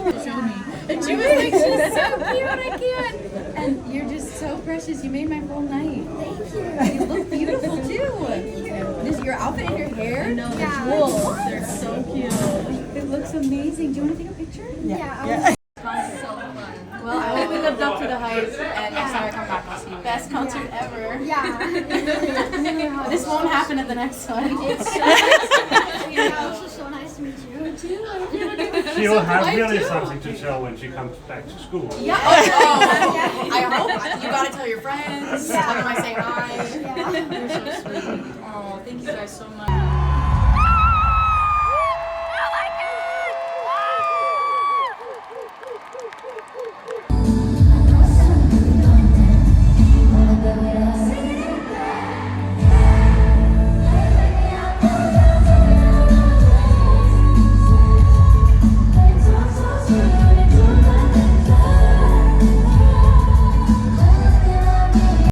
And she was like, she's so cute, I can't. And you're just so precious. You made my whole night. Thank you. You look beautiful too. This your outfit and your hair. No, Yeah. the jewels. They're so cute. It looks amazing. Do you want to take a picture? Yeah. Sounds so fun. Well, I hope we lived up to the hype, and next time I come back, I'll see you. Best concert ever. Yeah. This won't happen at the next one. Yeah, also so nice to meet you too. She'll have really something to tell when she comes back to school. Yeah. Oh, I hope you gotta tell your friends. Tell them I say hi. Yeah. You're so sweet. Oh, thank you guys so much.